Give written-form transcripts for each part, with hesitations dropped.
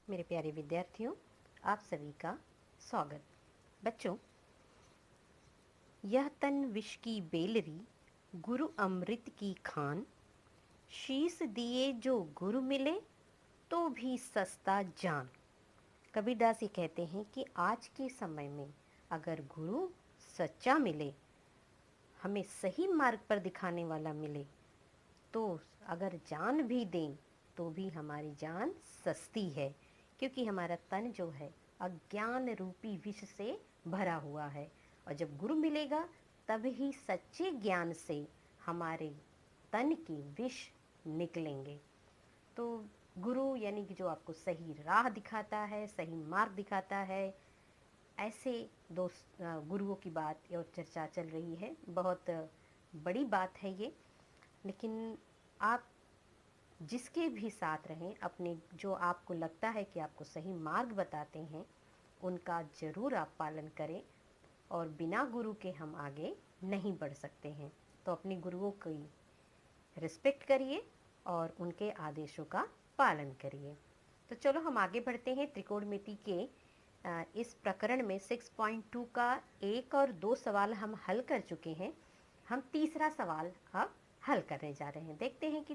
मेरे प्यारे विद्यार्थियों, आप सभी का स्वागत। बच्चों, यह तन विष की बेलरी, गुरु अमृत की खान, शीस दिए जो गुरु मिले तो भी सस्ता जान। कबीरदास ये कहते हैं कि आज के समय में अगर गुरु सच्चा मिले, हमें सही मार्ग पर दिखाने वाला मिले, तो अगर जान भी दें तो भी हमारी जान सस्ती है, क्योंकि हमारा तन जो है अज्ञान रूपी विष से भरा हुआ है। और जब गुरु मिलेगा तब ही सच्चे ज्ञान से हमारे तन की विष निकलेंगे। तो गुरु यानी कि जो आपको सही राह दिखाता है, सही मार्ग दिखाता है, ऐसे गुरुओं की बात और चर्चा चल रही है। बहुत बड़ी बात है ये। लेकिन आप जिसके भी साथ रहें, अपने जो आपको लगता है कि आपको सही मार्ग बताते हैं, उनका ज़रूर आप पालन करें। और बिना गुरु के हम आगे नहीं बढ़ सकते हैं। तो अपने गुरुओं की रिस्पेक्ट करिए और उनके आदेशों का पालन करिए। तो चलो हम आगे बढ़ते हैं। त्रिकोणमिति के इस प्रकरण में 6.2 का 1 और 2 सवाल हम हल कर चुके हैं। हम तीसरा सवाल अब हल करने जा रहे हैं। देखते हैं कि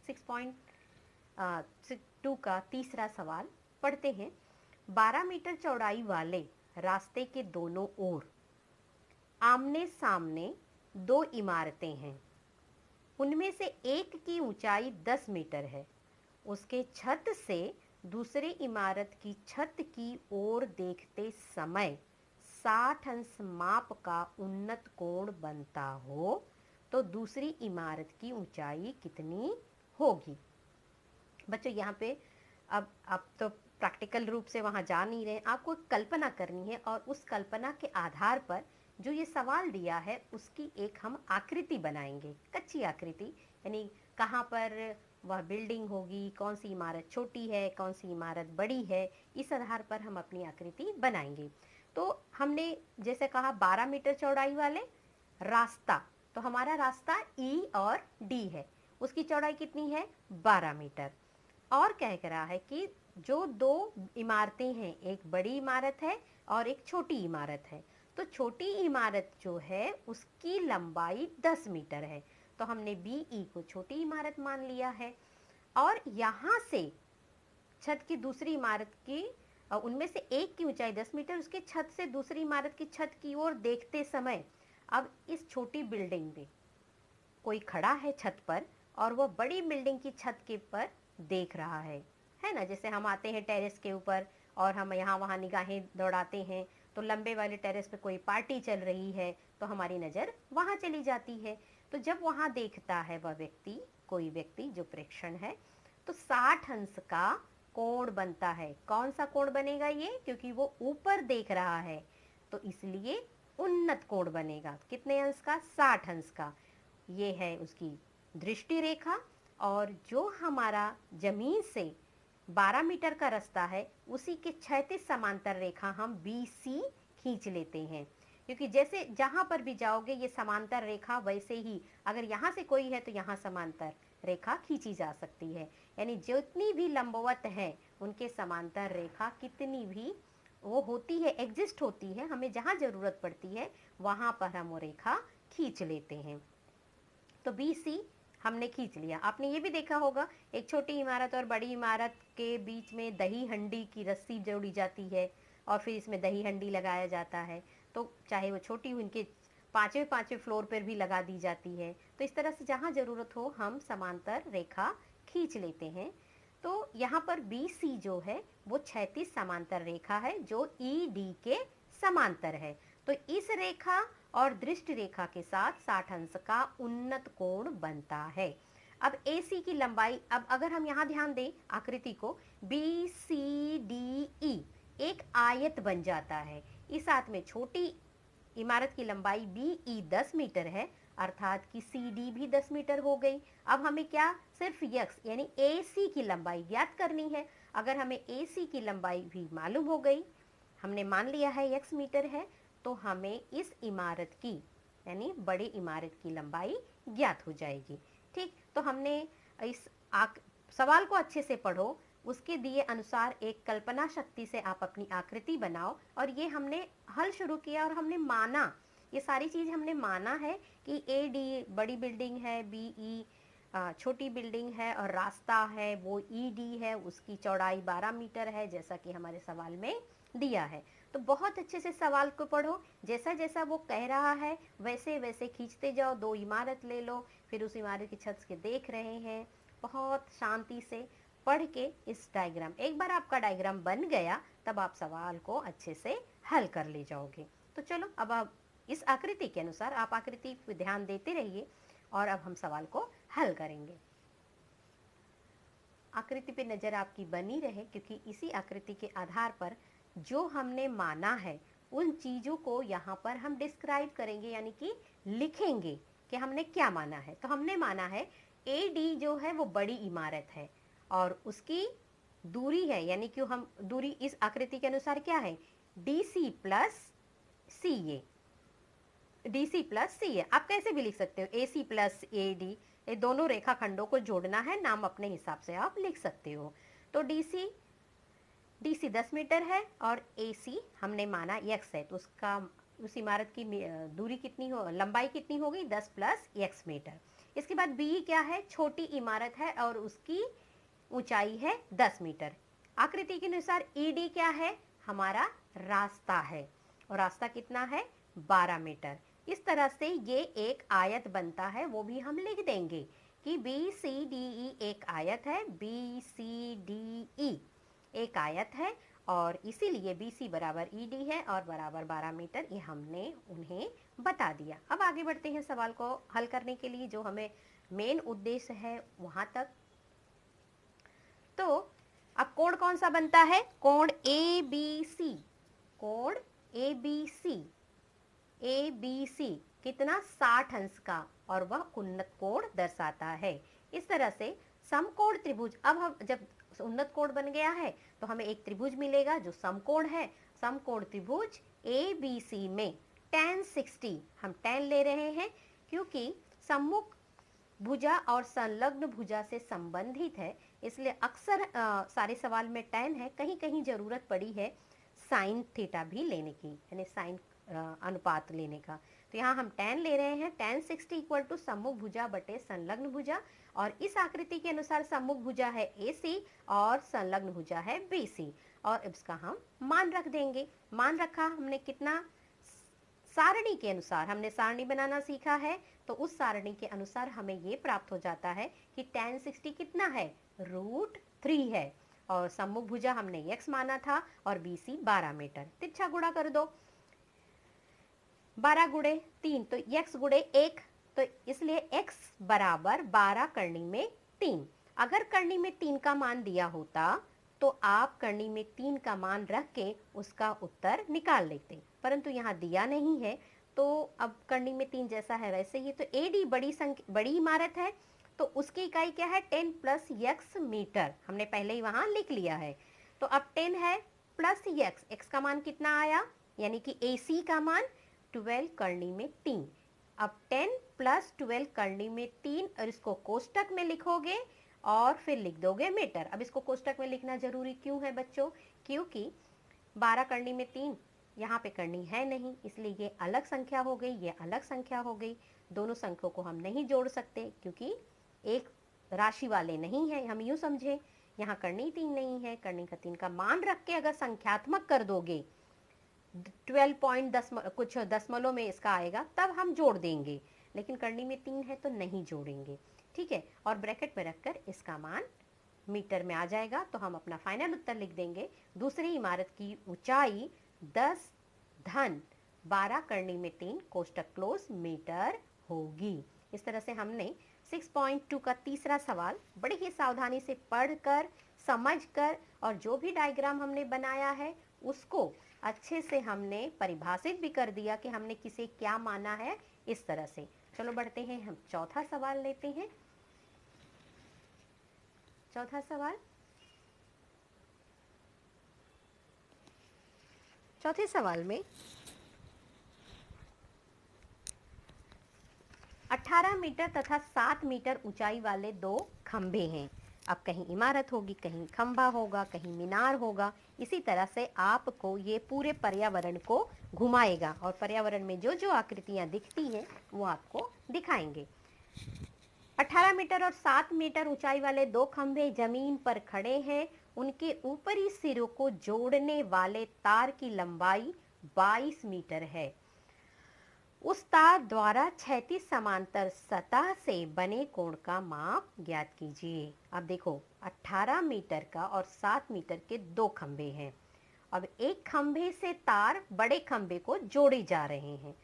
6.2 का तीसरा सवाल पढ़ते हैं। 12 मीटर चौड़ाई वाले रास्ते के दोनों ओर आमने सामने दो इमारतें हैं। उनमें से एक की ऊंचाई 10 मीटर है। उसके छत से दूसरी इमारत की छत की ओर देखते समय 60 अंश माप का उन्नत कोण बनता हो तो दूसरी इमारत की ऊंचाई कितनी होगी। बच्चों, यहाँ पे अब आप तो प्रैक्टिकल रूप से वहाँ जा नहीं रहे, आपको कल्पना करनी है और उस कल्पना के आधार पर जो ये सवाल दिया है उसकी एक हम आकृति बनाएंगे, कच्ची आकृति। यानी कहाँ पर वह बिल्डिंग होगी, कौन सी इमारत छोटी है, कौन सी इमारत बड़ी है, इस आधार पर हम अपनी आकृति बनाएंगे। तो हमने जैसे कहा 12 मीटर चौड़ाई वाले रास्ता, तो हमारा रास्ता ई और डी है, उसकी चौड़ाई कितनी है 12 मीटर। और कह रहा है कि जो दो इमारतें हैं, एक बड़ी इमारत है और एक छोटी इमारत है, तो छोटी इमारत जो है उसकी लंबाई 10 मीटर है। तो हमने बीई को छोटी इमारत मान लिया है। और यहाँ से छत की दूसरी इमारत की उनमें से एक की ऊंचाई 10 मीटर, उसके छत से दूसरी इमारत की छत की ओर देखते समय, अब इस छोटी बिल्डिंग में कोई खड़ा है छत पर और वह बड़ी बिल्डिंग की छत के पर देख रहा है ना। जैसे हम आते हैं टेरेस के ऊपर और हम यहाँ वहाँ निगाहें दौड़ाते हैं, तो लंबे वाले टेरेस पे कोई पार्टी चल रही है तो हमारी नज़र वहाँ चली जाती है। तो जब वहाँ देखता है वह व्यक्ति, कोई व्यक्ति जो प्रेक्षण है, तो 60 अंश का कोण बनता है। कौन सा कोण बनेगा ये, क्योंकि वो ऊपर देख रहा है तो इसलिए उन्नत कोण बनेगा। कितने अंश का, 60 अंश का। ये है उसकी दृष्टि रेखा। और जो हमारा जमीन से 12 मीटर का रास्ता है उसी के क्षैतिज समांतर रेखा हम BC खींच लेते हैं, क्योंकि जैसे जहां पर भी जाओगे ये समांतर रेखा वैसे ही, अगर यहाँ से कोई है तो यहाँ समांतर रेखा खींची जा सकती है। यानी जितनी भी लंबवत है उनके समांतर रेखा कितनी भी वो होती है, एग्जिस्ट होती है, हमें जहाँ जरूरत पड़ती है वहां पर हम वो रेखा खींच लेते हैं। तो BC हमने खींच लिया। आपने ये भी देखा होगा, एक छोटी इमारत और बड़ी इमारत के बीच में दही हंडी की रस्सी जोड़ी जाती है और फिर इसमें दही हंडी लगाया जाता है। तो चाहे वो छोटी हो, इनके पांचवें फ्लोर पर भी लगा दी जाती है। तो इस तरह से जहाँ ज़रूरत हो हम समांतर रेखा खींच लेते हैं। तो यहाँ पर BC जो है वो क्षैतिज समांतर रेखा है जो ED के समांतर है। तो इस रेखा और दृष्टि रेखा के साथ 60 अंश का उन्नत कोण बनता है। अब AC की लंबाई, अब अगर हम यहाँ ध्यान दें आकृति को, BCDE एक आयत बन जाता है। इस साथ में छोटी इमारत की लंबाई BE 10 मीटर है, अर्थात कि CD भी 10 मीटर हो गई। अब हमें क्या, सिर्फ x यानी AC की लंबाई ज्ञात करनी है। अगर हमें AC की लंबाई भी मालूम हो गई, हमने मान लिया है x मीटर है, तो हमें इस इमारत की यानी बड़ी इमारत की लंबाई ज्ञात हो जाएगी। ठीक, तो हमने इस सवाल को अच्छे से पढ़ो, उसके दिए अनुसार एक कल्पना शक्ति से आप अपनी आकृति बनाओ। और ये हमने हल शुरू किया और हमने माना, ये सारी चीज़ हमने माना है कि ए डी बड़ी बिल्डिंग है, बी ई छोटी बिल्डिंग है, और रास्ता है वो ई डी है, उसकी चौड़ाई 12 मीटर है, जैसा कि हमारे सवाल में दिया है। तो बहुत अच्छे से सवाल को पढ़ो, जैसा जैसा वो कह रहा है वैसे वैसे खींचते जाओ। 2 इमारत ले लो, फिर उस इमारत की छत के देख रहे हैं, बहुत शांति से पढ़ के इस डायग्राम, एक बार आपका डायग्राम बन गया तब आप सवाल को अच्छे से हल कर ले जाओगे। तो चलो अब आप इस आकृति के अनुसार आप आकृति पे ध्यान देते रहिए और अब हम सवाल को हल करेंगे। आकृति पे नज़र आपकी बनी रहे, क्योंकि इसी आकृति के आधार पर जो हमने माना है उन चीज़ों को यहाँ पर हम डिस्क्राइब करेंगे, यानी कि लिखेंगे कि हमने क्या माना है। तो हमने माना है ए डी जो है वो बड़ी इमारत है और उसकी दूरी है, यानी कि हम दूरी इस आकृति के अनुसार क्या है, डी सी प्लस सी ए। डी सी प्लस सी ए आप कैसे भी लिख सकते हो, ए सी प्लस ए डी, ये दोनों रेखाखंडों को जोड़ना है, नाम अपने हिसाब से आप लिख सकते हो। तो डी सी 10 मीटर है और ए सी हमने माना x है, तो उसका उस इमारत की दूरी कितनी हो, लंबाई कितनी होगी, 10 प्लस x मीटर। इसके बाद बी क्या है, छोटी इमारत है और उसकी ऊंचाई है 10 मीटर। आकृति के अनुसार ई डी क्या है, हमारा रास्ता है, और रास्ता कितना है, 12 मीटर। इस तरह से ये एक आयत बनता है, वो भी हम लिख देंगे कि बी सी डी ई एक आयत है, बी सी डी ई एक आयत है, और इसीलिए बी सी बराबर ई डी है और बराबर 12 मीटर, ये हमने उन्हें बता दिया। अब आगे बढ़ते हैं सवाल को हल करने के लिए, जो हमें मेन उद्देश्य है वहां तक। तो अब कोण कौन सा बनता है, कोण ए बी सी, कोण A B C, A B C कितना, 60 अंश का, और वह उन्नत कोण दर्शाता है। इस तरह से समकोण त्रिभुज, अब हम जब उन्नत कोण बन गया है तो हमें एक त्रिभुज मिलेगा जो समकोण है। समकोण त्रिभुज ए बी सी में tan 60, हम tan ले रहे हैं क्योंकि सम्मुख भुजा और संलग्न भुजा से संबंधित है, इसलिए अक्सर सारे सवाल में tan है, कहीं कहीं जरूरत पड़ी है साइन थीटा भी लेने की, यानी साइन अनुपात लेने का। तो यहाँ हम tan ले रहे हैं, tan 60 इक्वल टू सम्मुख भुजा बटे संलग्न भुजा, और इस आकृति के अनुसार सम्मुख भुजा है AC और संलग्न भुजा है BC, और इसका हम मान रख देंगे। मान रखा हमने कितना, सारणी के अनुसार हमने सारणी बनाना सीखा है, तो उस सारणी के अनुसार हमें ये प्राप्त हो जाता है कि tan 60 कितना है, √3 है, और सम्मुख भुजा हमने x माना था और BC 12 मीटर। तिरछा गुणा कर दो, 12 गुणे 3 तो x गुणे 1, तो इसलिए x बराबर 12 करनी में 3। अगर करनी में 3 का मान दिया होता तो आप करनी में 3 का मान रख के उसका उत्तर निकाल लेते, परंतु यहाँ दिया नहीं है, तो अब करनी में 3 जैसा है वैसे ही। तो AD बड़ी इमारत है, तो उसकी इकाई क्या है, 10 प्लस x मीटर, हमने पहले ही वहां लिख लिया है। तो अब 10 है प्लस x का मान कितना आया, यानी कि AC का मान 12 करनी में 3। अब 10 प्लस 12 करनी में 3, और इसको कोष्टक में लिखोगे और फिर लिख दोगे मीटर। अब इसको कोष्टक में लिखना जरूरी क्यों है बच्चों, क्योंकि 12 करनी में 3 यहाँ पे करनी है नहीं, इसलिए ये अलग संख्या हो गई, ये अलग संख्या हो गई। दोनों संख्याओं को हम नहीं जोड़ सकते क्योंकि एक राशि वाले नहीं है, हम यूँ समझे। यहाँ करनी 3 नहीं है, करनी का 3 का मान रख के अगर संख्यात्मक कर दोगे 12 कुछ दशमलव में इसका आएगा, तब हम जोड़ देंगे, लेकिन करनी में 3 है तो नहीं जोड़ेंगे, ठीक है। और ब्रैकेट में रखकर इसका मान मीटर में आ जाएगा, तो हम अपना फाइनल उत्तर लिख देंगे। दूसरी इमारत की ऊंचाई 10 धन 12 करनी में 3 कोष्टक क्लोज मीटर होगी। इस तरह से हमने 6.2 का तीसरा सवाल बड़ी ही सावधानी से पढ़कर, समझकर, और जो भी डायग्राम हमने बनाया है उसको अच्छे से हमने परिभाषित भी कर दिया कि हमने किसे क्या माना है, इस तरह से। चलो बढ़ते हैं, हम चौथा सवाल लेते हैं। चौथा सवाल, चौथे सवाल में 18 मीटर तथा 7 मीटर ऊंचाई वाले 2 खंभे हैं। अब कहीं इमारत होगी, कहीं खंभा होगा, कहीं मीनार होगा। इसी तरह से आपको ये पूरे पर्यावरण को घुमाएगा और पर्यावरण में जो जो आकृतियां दिखती हैं वो आपको दिखाएंगे। 18 मीटर और 7 मीटर ऊंचाई वाले दो खंभे जमीन पर खड़े हैं। उनके ऊपरी सिरों को जोड़ने वाले तार की लंबाई 22 मीटर है। उस तार द्वारा क्षैतिज समांतर सतह से बने कोण का माप ज्ञात कीजिए। अब देखो 18 मीटर का और 7 मीटर के दो खंभे हैं। अब एक खंभे से तार बड़े खंभे को जोड़े जा रहे हैं,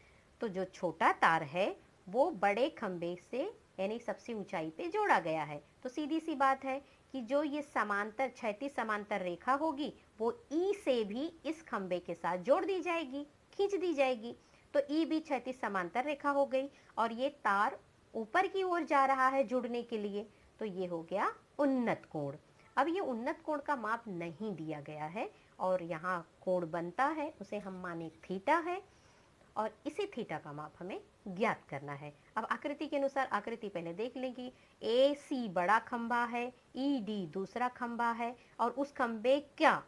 तो जो छोटा तार है वो बड़े खंभे से यानी सबसे ऊंचाई पे जोड़ा गया है। तो सीधी सी बात है कि जो ये समांतर क्षैतिज समांतर रेखा होगी वो ई से भी इस खंभे के साथ जोड़ दी जाएगी, खींच दी जाएगी। तो ई भी क्षैतिज समांतर रेखा हो गई और ये तार ऊपर की ओर जा रहा है जुड़ने के लिए, तो ये हो गया उन्नत कोण। अब ये उन्नत कोण का माप नहीं दिया गया है और यहाँ कोण बनता है उसे हम माने थीटा है और इसी थीटा का माप हमें ज्ञात करना है। अब आकृति के अनुसार आकृति पहले देख लेंगे। ए सी बड़ा खंभा है, ई डी दूसरा खंभा है और उस खंभे क्या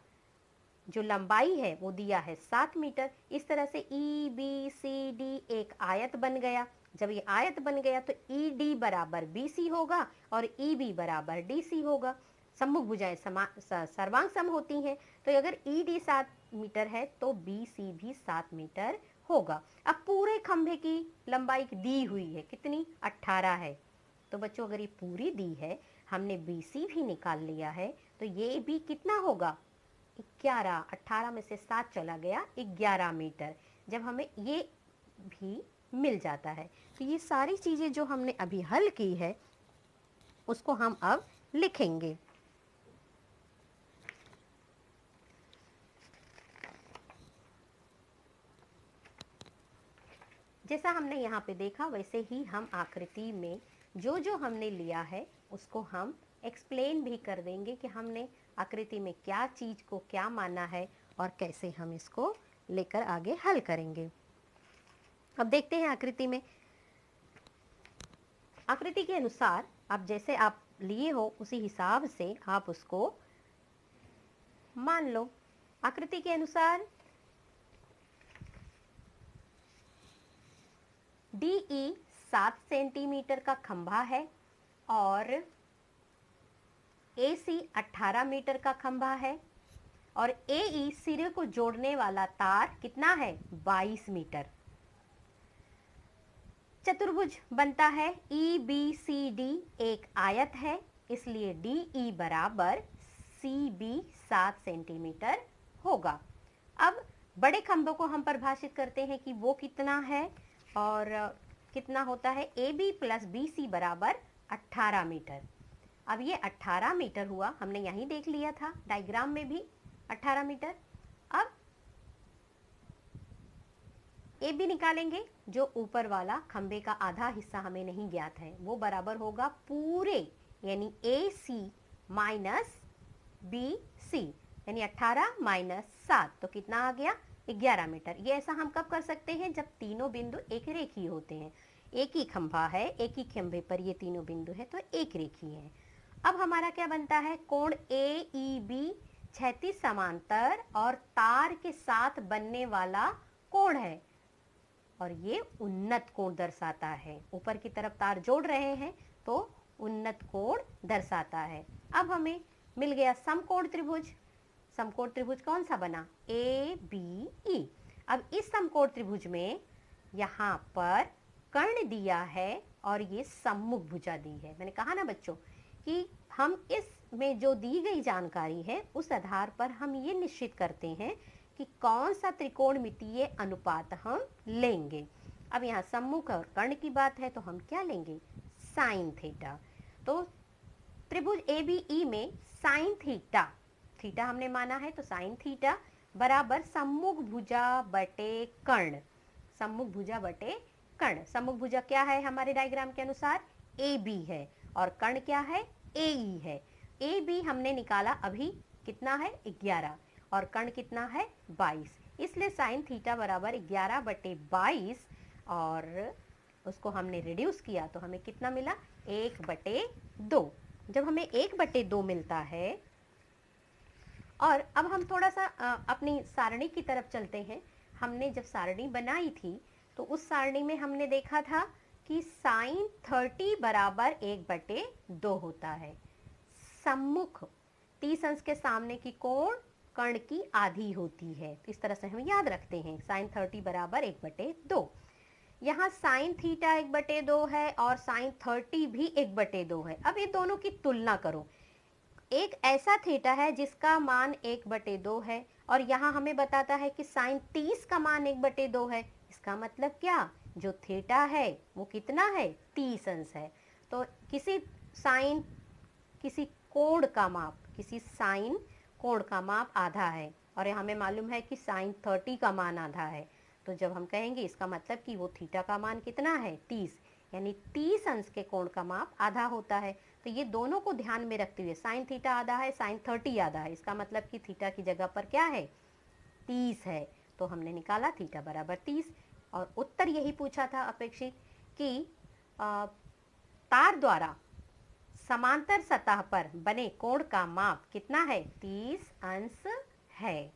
जो लंबाई है वो दिया है 7 मीटर। इस तरह से ई बी सी डी एक आयत बन गया। जब ये आयत बन गया तो ई डी बराबर बी सी होगा और ई बी बराबर डी सी होगा। सम्मुख भुजाएं सर्वांग सम होती हैं, तो अगर ई डी 7 मीटर है तो बी सी भी 7 मीटर होगा। अब पूरे खंभे की लंबाई दी हुई है, कितनी 18 है। तो बच्चों अगर ये पूरी दी है, हमने बी सी भी निकाल लिया है, तो ये भी कितना होगा 11। 18 में से 7 चला गया 11 मीटर। जब हमें ये भी मिल जाता है तो ये सारी चीजें जो हमने अभी हल की है उसको हम अब लिखेंगे। जैसा हमने यहाँ पे देखा वैसे ही हम आकृति में जो जो हमने लिया है उसको हम एक्सप्लेन भी कर देंगे कि हमने आकृति में क्या चीज को क्या माना है और कैसे हम इसको लेकर आगे हल करेंगे। अब देखते हैं आकृति में। आकृति के अनुसार आप जैसे आप लिए हो उसी हिसाब से आप उसको मान लो। आकृति के अनुसार DE 7 सेंटीमीटर का खंभा है और AC 18 मीटर का खंभा है और AE सिरे को जोड़ने वाला तार कितना है 22 मीटर। चतुर्भुज बनता है EBCD एक आयत है, इसलिए DE बराबर CB 7 सेंटीमीटर होगा। अब बड़े खंभों को हम परिभाषित करते हैं कि वो कितना है और कितना होता है AB प्लस BC बराबर 18 मीटर। अब ये 18 मीटर हुआ, हमने यहीं देख लिया था डायग्राम में भी 18 मीटर। अब AB निकालेंगे, जो ऊपर वाला खंबे का आधा हिस्सा हमें नहीं ज्ञात है, वो बराबर होगा पूरे यानी AC माइनस BC यानी 18 माइनस 7 तो कितना आ गया 11 मीटर। ये ऐसा हम कब कर सकते हैं जब तीनों बिंदु एक रेखीय होते हैं। एक ही खंभा है, एक ही खंभे पर ये तीनों बिंदु है तो एक रेखीय है। अब हमारा क्या बनता है कोण AEB क्षैतिज समांतर और तार के साथ बनने वाला कोण है और ये उन्नत कोण दर्शाता है। ऊपर की तरफ तार जोड़ रहे हैं तो उन्नत कोण दर्शाता है। अब हमें मिल गया समकोण त्रिभुज। समकोण त्रिभुज कौन सा बना ABE। अब इस समकोण त्रिभुज में यहाँ पर कर्ण दिया है और ये सम्मुख भुजा दी है। मैंने कहा ना बच्चों कि हम इसमें जो दी गई जानकारी है उस आधार पर हम ये निश्चित करते हैं कि कौन सा त्रिकोणमितीय अनुपात हम लेंगे। अब यहाँ सम्मुख और कर्ण की बात है तो हम क्या लेंगे साइन थीटा। तो त्रिभुज ABE में साइन थीटा, थीटा हमने माना है तो साइन थीटा बराबर सम्मुख भुजा बटे कर्ण। सम्मुख भुजा बटे कर्ण। सम्मुख भुजा क्या है हमारे डायग्राम के अनुसार AB है और कर्ण क्या है AE है। AB हमने निकाला अभी कितना है 11 और कर्ण कितना है 22, इसलिए साइन थीटा बराबर 11 बटे 22 और उसको हमने रिड्यूस किया तो हमें कितना मिला 1 बटे 2। जब हमें 1/2 मिलता है, और अब हम थोड़ा सा अपनी सारणी की तरफ चलते हैं। हमने जब सारणी बनाई थी तो उस सारणी में हमने देखा था कि साइन 30 बराबर 1/2 होता है। सम्मुख 30 अंश के सामने की कोण कर्ण की आधी होती है। तो इस तरह से हम याद रखते हैं साइन 30 बराबर 1/2। यहाँ साइन थीटा 1/2 है और साइन 30 भी 1/2 है। अब ये दोनों की तुलना करो। एक ऐसा थीटा है जिसका मान 1/2 है और यहाँ हमें बताता है कि साइन 30 का मान 1/2 है। इसका मतलब क्या, जो थीटा है वो कितना है, 30 अंश है। तो किसी साइन, किसी कोण का माप, किसी साइन कोण का माप आधा है और हमें मालूम है कि साइन 30 का मान आधा है। तो जब हम कहेंगे इसका मतलब कि वो थीटा का मान कितना है, 30, यानी 30 अंश के कोण का माप आधा होता है। तो ये दोनों को ध्यान में रखते हुए साइन थीटा आधा है, साइन 30 आधा है, इसका मतलब कि थीटा की जगह पर क्या है, 30 है। तो हमने निकाला थीटा बराबर 30 और उत्तर यही पूछा था अपेक्षित कि तार द्वारा समांतर सतह पर बने कोण का माप कितना है, 30 अंश है।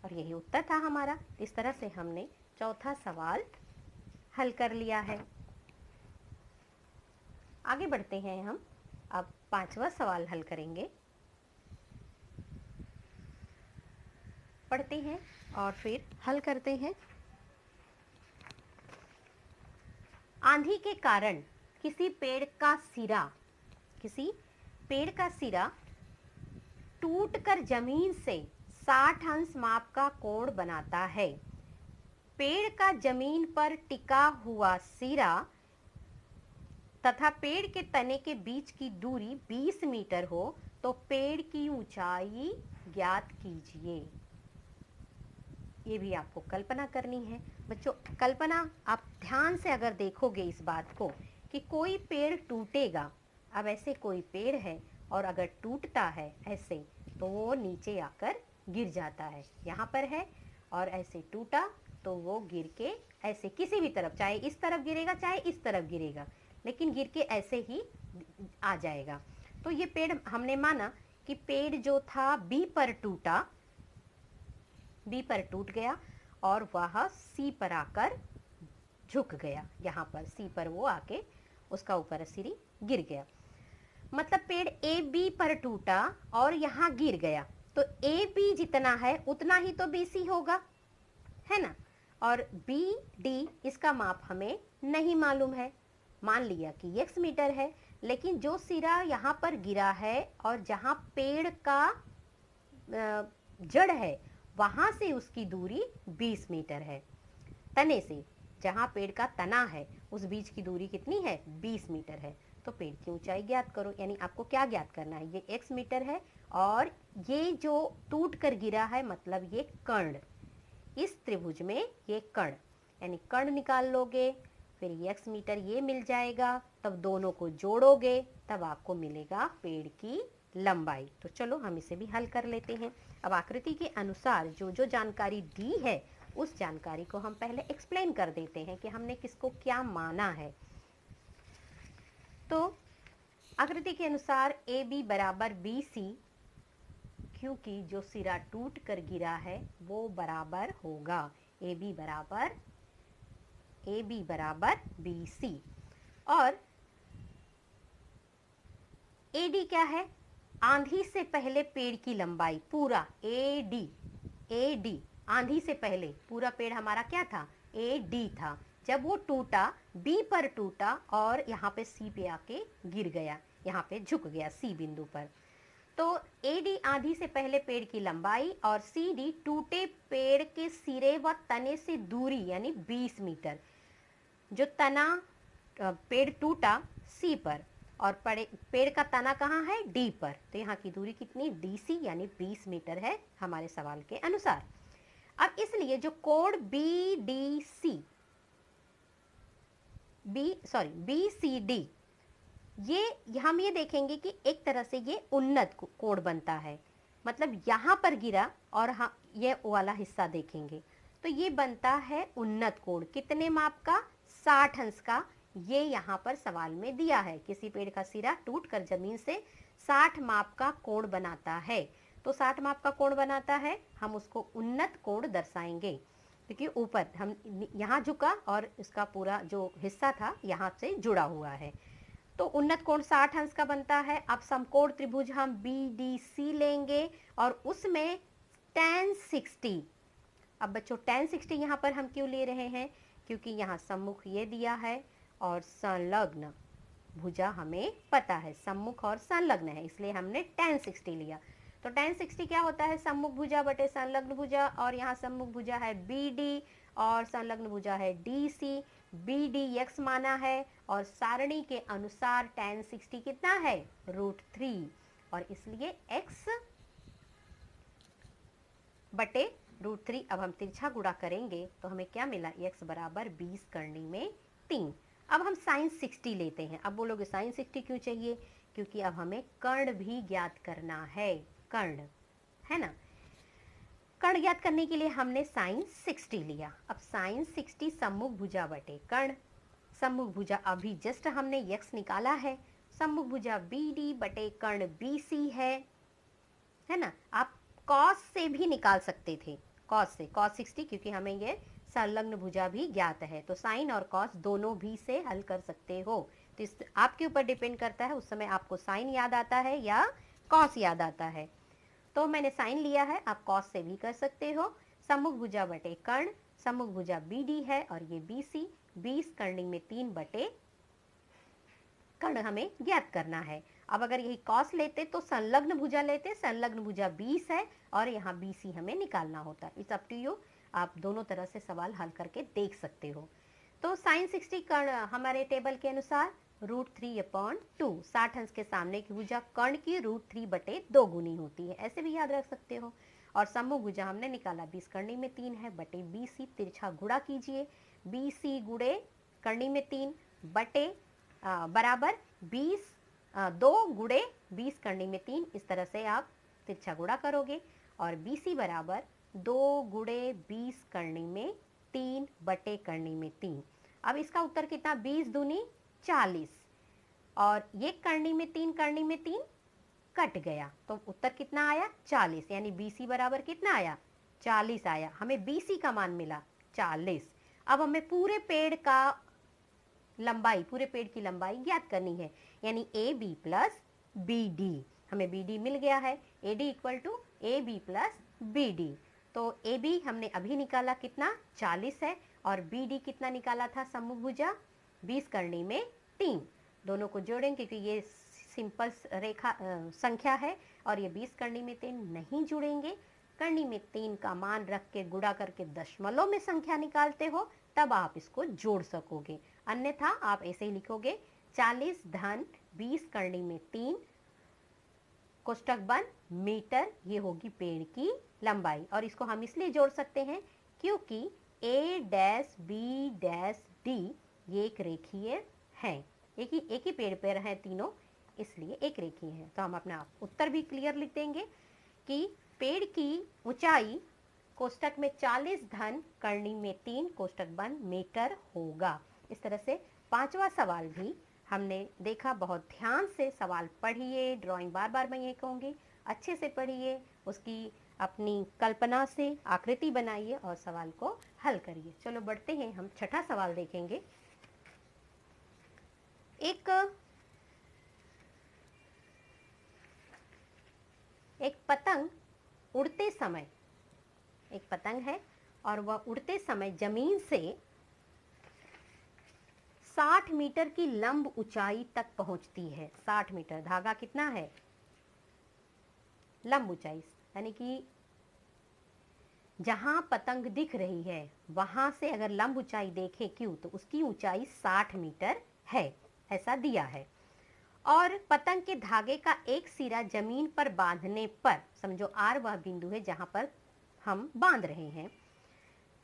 और यही उत्तर था हमारा। इस तरह से हमने चौथा सवाल हल कर लिया है। आगे बढ़ते हैं हम, अब 5वां सवाल हल करेंगे। पढ़ते हैं और फिर हल करते हैं। आंधी के कारण किसी पेड़ का सिरा टूटकर जमीन से 60 अंश माप का कोण बनाता है। पेड़ का जमीन पर टिका हुआ सिरा तथा पेड़ के तने के बीच की दूरी 20 मीटर हो तो पेड़ की ऊंचाई ज्ञात कीजिए। ये भी आपको कल्पना करनी है। बच्चों, कल्पना आप ध्यान से अगर देखोगे इस बात को कि कोई पेड़ टूटेगा, अब ऐसे कोई पेड़ है और अगर टूटता है ऐसे तो वो नीचे आकर गिर जाता है। यहाँ पर है और ऐसे टूटा तो वो गिर के ऐसे किसी भी तरफ, चाहे इस तरफ गिरेगा चाहे इस तरफ गिरेगा, लेकिन गिर के ऐसे ही आ जाएगा। तो ये पेड़ हमने माना कि पेड़ जो था बी पर टूट गया और वह सी पर आकर झुक गया। यहाँ पर सी पर वो आके उसका ऊपर सिरी गिर गया। मतलब पेड़ ए बी पर टूटा और यहाँ गिर गया, तो ए बी जितना है उतना ही तो बी सी होगा, है ना। और बी डी इसका माप हमें नहीं मालूम है। मान लिया कि x मीटर है, लेकिन जो सिरा यहाँ पर गिरा है और जहाँ पेड़ का जड़ है वहां से उसकी दूरी 20 मीटर है। तने से जहाँ पेड़ का तना है उस बीच की दूरी कितनी है, 20 मीटर है। तो पेड़ की ऊंचाई ज्ञात करो, यानी आपको क्या ज्ञात करना है, ये x मीटर है और ये जो टूट कर गिरा है मतलब ये कर्ण, इस त्रिभुज में ये कर्ण, यानी कर्ण निकाल लोगे, फिर x मीटर ये मिल जाएगा, तब दोनों को जोड़ोगे तब आपको मिलेगा पेड़ की लंबाई। तो चलो हम इसे भी हल कर लेते हैं। अब आकृति के अनुसार जो जो जानकारी दी है उस जानकारी को हम पहले एक्सप्लेन कर देते हैं कि हमने किसको क्या माना है। तो आकृति के अनुसार ए बी बराबर बी सी, क्योंकि जो सिरा टूट कर गिरा है वो बराबर होगा ए बी बराबर बी सी। और ए डी क्या है, आंधी से पहले पेड़ की लंबाई, पूरा ए डी आंधी से पहले पूरा पेड़ हमारा क्या था, ए डी था। जब वो टूटा, बी पर टूटा और यहाँ पे सी पे आके गिर गया, यहाँ पे झुक गया सी बिंदु पर। तो ए डी आंधी से पहले पेड़ की लंबाई और सी डी टूटे पेड़ के सिरे व तने से दूरी यानी 20 मीटर। जो तना पेड़ टूटा सी पर और पेड़ का तना कहाँ है, डी पर, तो यहाँ की दूरी कितनी, डी सी यानी 20 मीटर है हमारे सवाल के अनुसार। अब इसलिए जो कोण बी सी डी, ये हम ये देखेंगे कि एक तरह से ये उन्नत कोण बनता है। मतलब यहाँ पर गिरा और हाँ ये वाला हिस्सा देखेंगे तो ये बनता है उन्नत कोण। कितने माप का, 60 अंश का। ये यहाँ पर सवाल में दिया है, किसी पेड़ का सिरा टूट कर जमीन से 60 माप का कोण बनाता है। तो 60 माप का कोण बनाता है, हम उसको उन्नत कोण दर्शाएंगे, क्योंकि ऊपर हम यहाँ झुका और इसका पूरा जो हिस्सा था यहाँ से जुड़ा हुआ है। तो उन्नत कोण 60 अंश का बनता है। अब समकोण त्रिभुज हम BDC लेंगे और उसमें tan 60। अब बच्चों tan 60 यहाँ पर हम क्यों ले रहे हैं, क्योंकि यहाँ सम्मुख ये दिया है और संलग्न भुजा हमें पता है, सम्मुख और संलग्न है, इसलिए हमने tan 60 लिया। तो tan 60 क्या होता है, सम्मुख भुजा बटे संलग्न भुजा, और यहाँ सम्मुख भुजा है BD और संलग्न भुजा है DC। BD x माना है और सारणी के अनुसार tan 60 कितना है, √3, और इसलिए x बटे √3। अब हम तिरछा गुणा करेंगे तो हमें क्या मिला, x बराबर 20 करनी में 3। अब हम sin 60 लेते हैं। अब बोलोगे sin 60 क्यों चाहिए, क्योंकि अब हमें कर्ण भी ज्ञात करना है, कर्ण है ना। कर्ण ज्ञात करने के लिए हमने sin 60 लिया। अब sin 60 सम्मुख भुजा बटे कर्ण, सम्मुख भुजा अभी जस्ट हमने x निकाला है, सम्मुख भुजा BD बटे कर्ण BC है ना। आप cos से भी निकाल सकते थे, cos से, cos 60, क्योंकि हमें ये संलग्न भुजा भी ज्ञात है, तो साइन और कॉस दोनों भी से हल कर सकते हो। तो इस आपके ऊपर डिपेंड करता है उस समय आपको साइन याद आता है या कॉस याद आता है। तो मैंने साइन लिया है, आप कॉस से भी कर सकते हो। सम्मुख भुजा बटे कर्ण, सम्मुख भुजा BD है और ये BC, 20 करनी में 3 बटे कर्ण हमें ज्ञात करना है। अब अगर यही कॉस लेते तो संलग्न भुजा लेते, संलग्न भुजा 20 है और यहाँ BC हमें निकालना होता। इट्स अप टू यू, आप दोनों तरह से सवाल हल करके देख सकते हो। तो sin 60 कर्ण हमारे टेबल के अनुसार √3/2, 60 अंश के सामने की भुजा कर्ण की √3 बटे 2 गुनी होती है, ऐसे भी याद रख सकते हो। और सम्मुख भुजा हमने निकाला 20 करनी में 3 है बटे BC, तिरछा गुणा कीजिए, BC गुणे करनी में 3 बटे बराबर 20, 2 गुणे 20 करनी में 3, इस तरह से आप तिरछा गुणा करोगे और BC बराबर 2 गुणे 20 करनी में 3 बटे करनी में 3। अब इसका उत्तर कितना, 20 दूनी 40, और ये करनी में 3 करनी में 3 कट गया, तो उत्तर कितना आया, 40, यानी BC बराबर कितना आया, 40 आया। हमें BC का मान मिला 40। अब हमें पूरे पेड़ का लंबाई, पूरे पेड़ की लंबाई ज्ञात करनी है, यानी AB प्लस BD। हमें BD मिल गया है, AD equal to AB plus BD। तो AB हमने अभी निकाला कितना, 40 है, और BD कितना निकाला था, सम्मुख भुजा 20 करनी में 3। दोनों को जोड़ेंगे क्योंकि ये सिंपल रेखा संख्या है, और ये 20 करनी में 3 नहीं जुड़ेंगे। करनी में 3 का मान रख के गुणा करके दशमलव में संख्या निकालते हो, तब आप इसको जोड़ सकोगे, अन्यथा आप ऐसे ही लिखोगे 40 धन 20 करनी में 3 कोष्टक बंद मीटर, ये होगी पेड़ की लंबाई। और इसको हम इसलिए जोड़ सकते हैं क्योंकि A-B-D ये एक रेखीय है, एक ही पेड़ पर है तीनों, इसलिए एक रेखीय है। तो हम अपना उत्तर भी क्लियर लिख देंगे कि पेड़ की ऊंचाई कोष्टक में 40 धन करनी में 3 कोष्टक बंद मीटर होगा। इस तरह से पांचवा सवाल भी हमने देखा। बहुत ध्यान से सवाल पढ़िए, ड्राइंग बार बार मैं ये कहूँगी अच्छे से पढ़िए, उसकी अपनी कल्पना से आकृति बनाइए और सवाल को हल करिए। चलो बढ़ते हैं, हम छठा सवाल देखेंगे। एक पतंग उड़ते समय, एक पतंग है और वह उड़ते समय जमीन से 60 मीटर की लंब ऊंचाई तक पहुंचती है। 60 मीटर, धागा कितना है, लंब ऊंचाई, यानी कि जहां पतंग दिख रही है वहां से अगर लंब ऊंचाई देखें क्यों, तो उसकी ऊंचाई 60 मीटर है, ऐसा दिया है। और पतंग के धागे का एक सिरा जमीन पर बांधने पर, समझो R वह बिंदु है जहां पर हम बांध रहे हैं,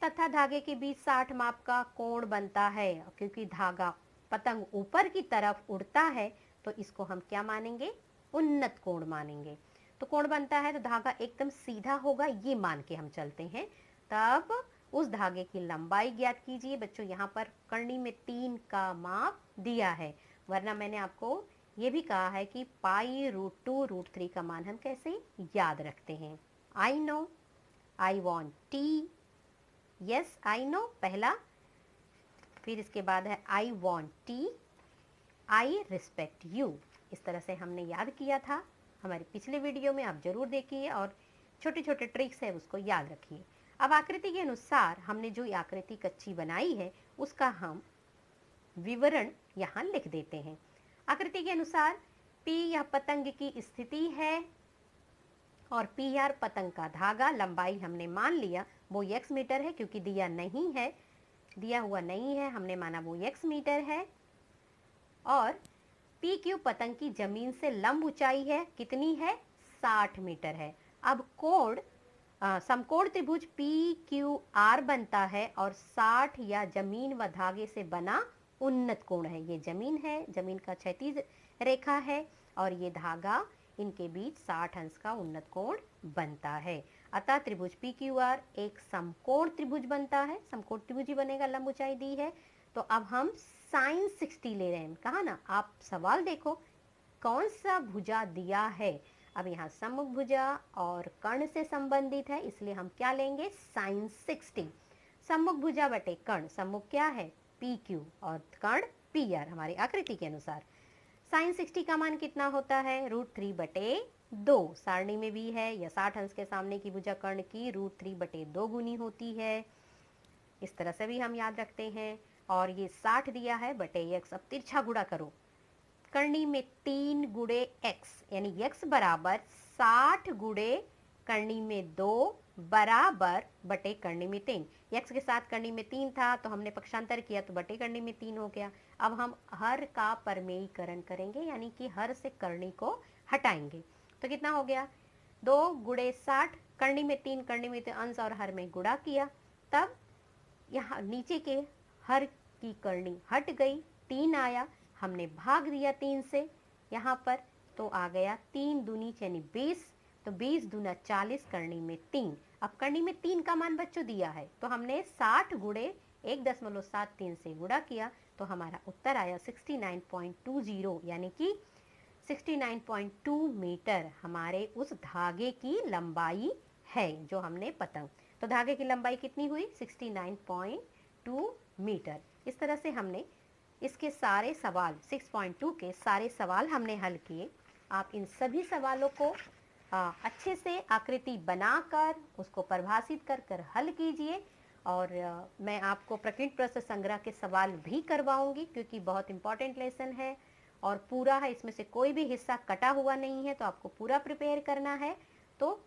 तथा धागे के बीच 60 माप का कोण बनता है। क्योंकि धागा पतंग ऊपर की तरफ उड़ता है तो इसको हम क्या मानेंगे, उन्नत कोण मानेंगे। तो कोण बनता है तो धागा एकदम सीधा होगा, ये मान के हम चलते हैं। तब उस धागे की लंबाई ज्ञात कीजिए। बच्चों यहाँ पर करनी में 3 का माप दिया है, वरना मैंने आपको ये भी कहा है कि पाई √2 √3 का मान हम कैसे याद रखते हैं। I know, I want tea, yes I know पहला, फिर इसके बाद है I want tea, I respect you. इस तरह से हमने याद किया था हमारे पिछले वीडियो में, आप जरूर देखिए और छोटे छोटे ट्रिक्स है उसको याद रखिए। अब आकृति के अनुसार हमने जो आकृति कच्ची बनाई है उसका हम विवरण यहाँ लिख देते हैं। आकृति के अनुसार P यह पतंग की स्थिति है और PR पतंग का धागा, लंबाई हमने मान लिया वो x मीटर है क्योंकि दिया नहीं है, दिया हुआ नहीं है, हमने माना वो x मीटर है। और PQ पतंग की जमीन से लंब ऊंचाई है, कितनी है 60 मीटर है। अब कोण समकोण त्रिभुज PQR बनता है और 60 या जमीन व धागे से बना उन्नत कोण है। ये जमीन है, जमीन का क्षैतिज रेखा है और ये धागा, इनके बीच 60 अंश का उन्नत कोण बनता है। अतः त्रिभुज PQR एक समकोण त्रिभुज बनता है, समकोण त्रिभुज ही बनेगा, लंब ऊंचाई दी है। तो अब हम sin 60 ले रहे हैं, कहा ना, आप सवाल देखो कौन सा भुजा दिया है। अब यहाँ सम्मुख भुजा और कर्ण से संबंधित है, इसलिए हम क्या लेंगे sin 60। सम्मुख भुजा बटे कर्ण, सम्मुख क्या है PQ और कर्ण PR हमारी आकृति के अनुसार। sin 60 का मान कितना होता है √3/2, सारणी में भी है, या 60 अंश के सामने की भुजा कर्ण की √3/2 गुनी होती है। इस तरह से भी हम याद रखते हैं। और ये 60 दिया है बटे x, अब तिरछा गुणा करो, करनी में 3 गुणे x, यानी x बराबर 60 गुणे करनी में 2 बराबर बटे करनी में 3। x के साथ करनी में 3 था तो हमने पक्षांतर किया तो बटे करनी में 3 हो गया। अब हम हर का परमेयीकरण करेंगे, यानी कि हर से करनी को हटाएंगे, तो कितना हो गया 2 गुणे 60, करनी में 3, करनी में 3 अंश और हर में गुणा किया, तब यहाँ नीचे के हर की करनी हट गई, 3 आया, हमने भाग दिया 3 से यहाँ पर, तो आ गया 3 दूनी यानी 20, तो 20 दूना 40, करनी में 3। अब करनी में 3 का मान बच्चों दिया है तो हमने 60 गुणे 1.73 से गुणा किया, तो हमारा उत्तर आया 69.20, यानी कि 69.2 मीटर हमारे उस धागे की लंबाई है जो हमने पतंग। तो धागे की लंबाई कितनी हुई 69.2 मीटर। इस तरह से हमने इसके सारे सवाल 6.2 के सारे सवाल हमने हल किए। आप इन सभी सवालों को अच्छे से आकृति बनाकर उसको परिभाषित कर कर हल कीजिए। और मैं आपको प्रकीर्णक प्रश्न संग्रह के सवाल भी करवाऊंगी क्योंकि बहुत इंपॉर्टेंट लेसन है और पूरा है, इसमें से कोई भी हिस्सा कटा हुआ नहीं है, तो आपको पूरा प्रिपेयर करना है। तो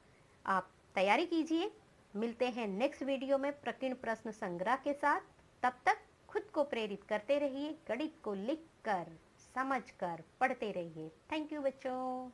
आप तैयारी कीजिए। मिलते हैं नेक्स्ट वीडियो में प्रकीर्णक प्रश्न संग्रह के साथ। तब तक खुद को प्रेरित करते रहिए, गणित को लिखकर समझकर पढ़ते रहिए। थैंक यू बच्चों।